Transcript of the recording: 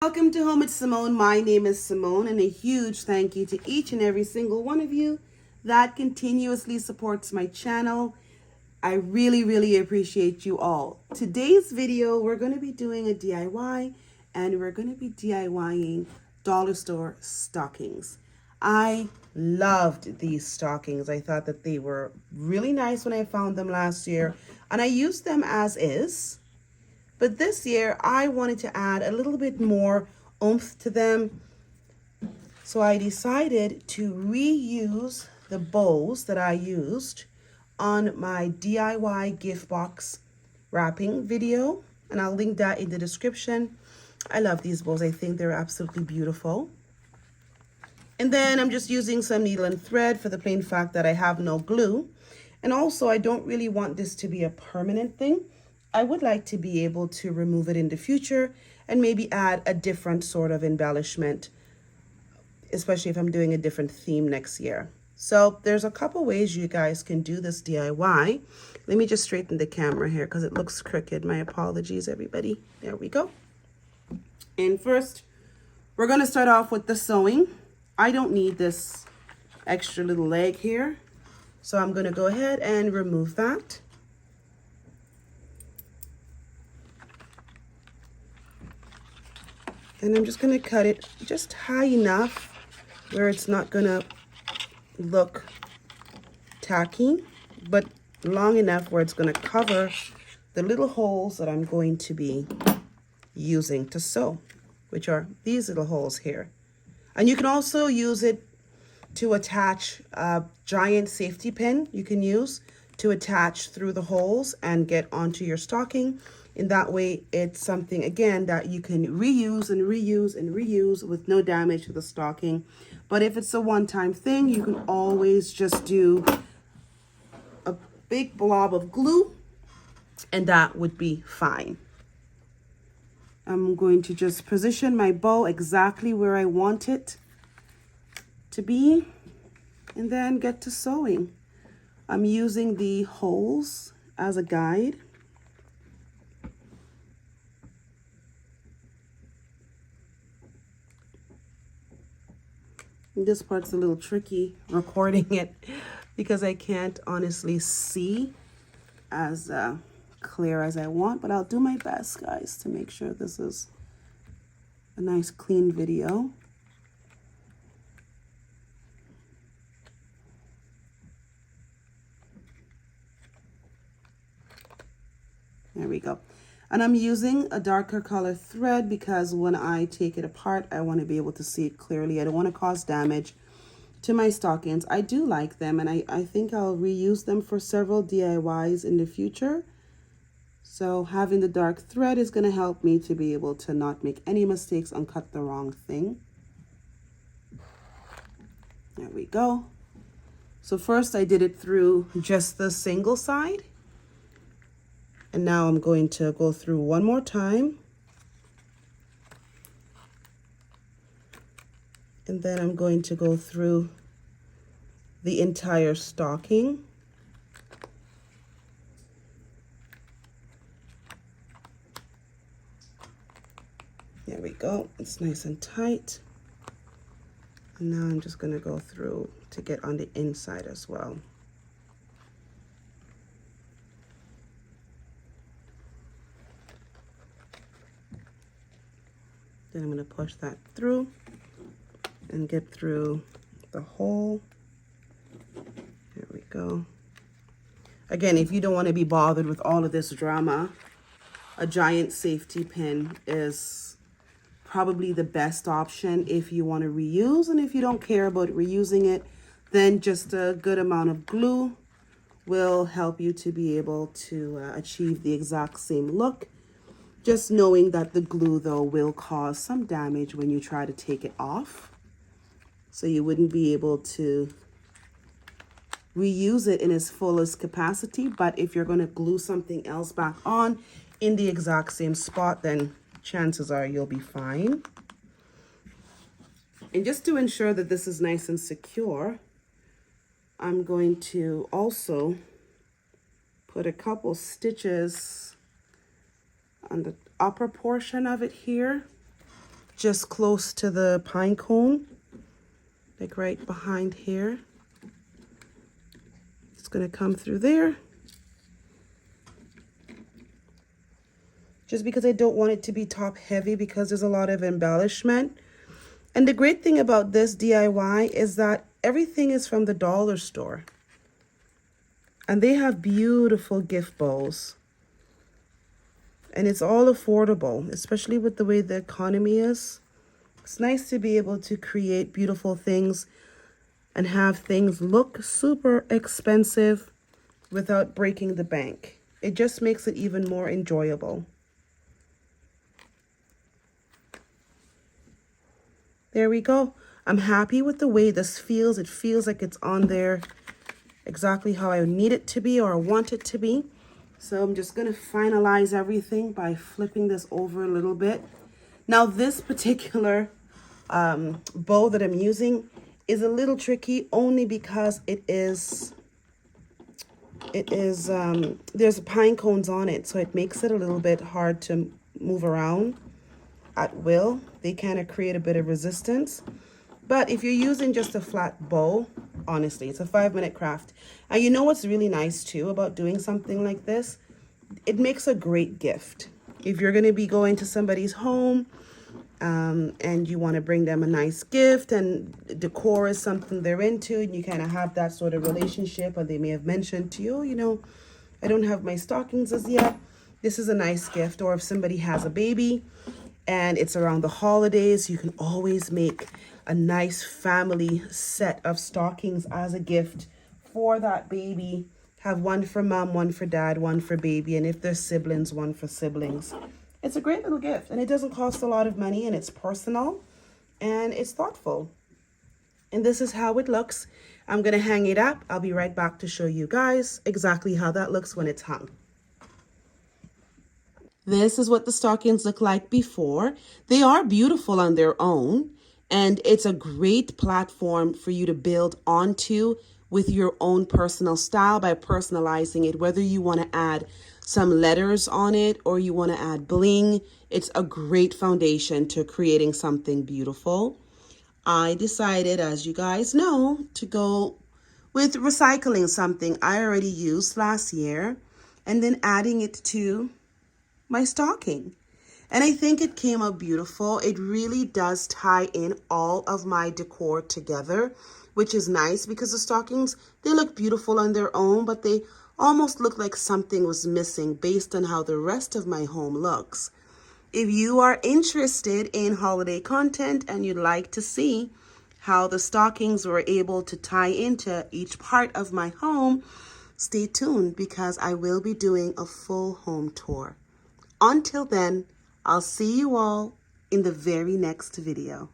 Welcome to Home with Simone. My name is Simone, and a huge thank you to each and every single one of you that continuously supports my channel. I really appreciate you all. Today's video, we're going to be doing a DIY, and we're going to be DIYing dollar store stockings. I loved these stockings. I thought that they were really nice when I found them last year, and I used them as is. But this year, I wanted to add a little bit more oomph to them. So I decided to reuse the bows that I used on my DIY gift box wrapping video. And I'll link that in the description. I love these bows. I think they're absolutely beautiful. And then I'm just using some needle and thread for the plain fact that I have no glue. And also, I don't really want this to be a permanent thing. I would like to be able to remove it in the future and maybe add a different sort of embellishment, especially if I'm doing a different theme next year. So there's a couple ways you guys can do this DIY. Let me just straighten the camera here because it looks crooked. My apologies, everybody. There we go. And first, we're going to start off with the sewing. I don't need this extra little leg here, so I'm going to go ahead and remove that. And I'm just going to cut it just high enough where it's not going to look tacky, but long enough where it's going to cover the little holes that I'm going to be using to sew, which are these little holes here. And you can also use it to attach a giant safety pin you can use to attach through the holes and get onto your stocking. In that way, it's something, again, that you can reuse and reuse and reuse with no damage to the stocking. But if it's a one-time thing, you can always just do a big blob of glue, and that would be fine. I'm going to just position my bow exactly where I want it to be, and then get to sewing. I'm using the holes as a guide. This part's a little tricky recording it because I can't honestly see as clear as I want, but I'll do my best, guys, to make sure this is a nice clean video. There we go. And I'm using a darker color thread because when I take it apart, I want to be able to see it clearly. I don't want to cause damage to my stockings. I do like them, and I think I'll reuse them for several DIYs in the future. So having the dark thread is going to help me to be able to not make any mistakes and cut the wrong thing. There we go. So first I did it through just the single side. And now I'm going to go through one more time. And then I'm going to go through the entire stocking. There we go. It's nice and tight. And now I'm just going to go through to get on the inside as well. Then I'm going to push that through and get through the hole. There we go. Again, if you don't want to be bothered with all of this drama, a giant safety pin is probably the best option if you want to reuse. And if you don't care about reusing it, then just a good amount of glue will help you to be able to achieve the exact same look. Just knowing that the glue, though, will cause some damage when you try to take it off. So you wouldn't be able to reuse it in its fullest capacity. But if you're going to glue something else back on in the exact same spot, then chances are you'll be fine. And just to ensure that this is nice and secure, I'm going to also put a couple stitches on the upper portion of it here just close to the pine cone, like right behind here. It's going to come through there. Just because I don't want it to be top heavy because there's a lot of embellishment. And the great thing about this DIY is that everything is from the dollar store. And they have beautiful gift bowls. And it's all affordable, especially with the way the economy is. It's nice to be able to create beautiful things and have things look super expensive without breaking the bank. It just makes it even more enjoyable. There we go. I'm happy with the way this feels. It feels like it's on there exactly how I need it to be or want it to be. So I'm just going to finalize everything by flipping this over a little bit. Now this particular bow that I'm using is a little tricky only because there's pine cones on it. So it makes it a little bit hard to move around at will. They kind of create a bit of resistance. But if you're using just a flat bow, honestly, it's a 5-minute craft. And you know what's really nice too about doing something like this? It makes a great gift. If you're going to be going to somebody's home and you want to bring them a nice gift and decor is something they're into and you kind of have that sort of relationship, and they may have mentioned to you, you know, I don't have my stockings as yet. This is a nice gift. Or if somebody has a baby and it's around the holidays, you can always make a nice family set of stockings as a gift for that baby. Have one for mom, one for dad, one for baby, and if there's siblings, one for siblings. It's a great little gift, and it doesn't cost a lot of money, and it's personal, and it's thoughtful. And this is how it looks. I'm going to hang it up. I'll be right back to show you guys exactly how that looks when it's hung. This is what the stockings look like before. They are beautiful on their own, and it's a great platform for you to build onto with your own personal style by personalizing it, whether you want to add some letters on it or you want to add bling. It's a great foundation to creating something beautiful. I decided, as you guys know, to go with recycling something I already used last year and then adding it to my stocking. And I think it came out beautiful. It really does tie in all of my decor together, which is nice because the stockings, they look beautiful on their own, but they almost look like something was missing based on how the rest of my home looks. If you are interested in holiday content and you'd like to see how the stockings were able to tie into each part of my home, stay tuned because I will be doing a full home tour. Until then, I'll see you all in the very next video.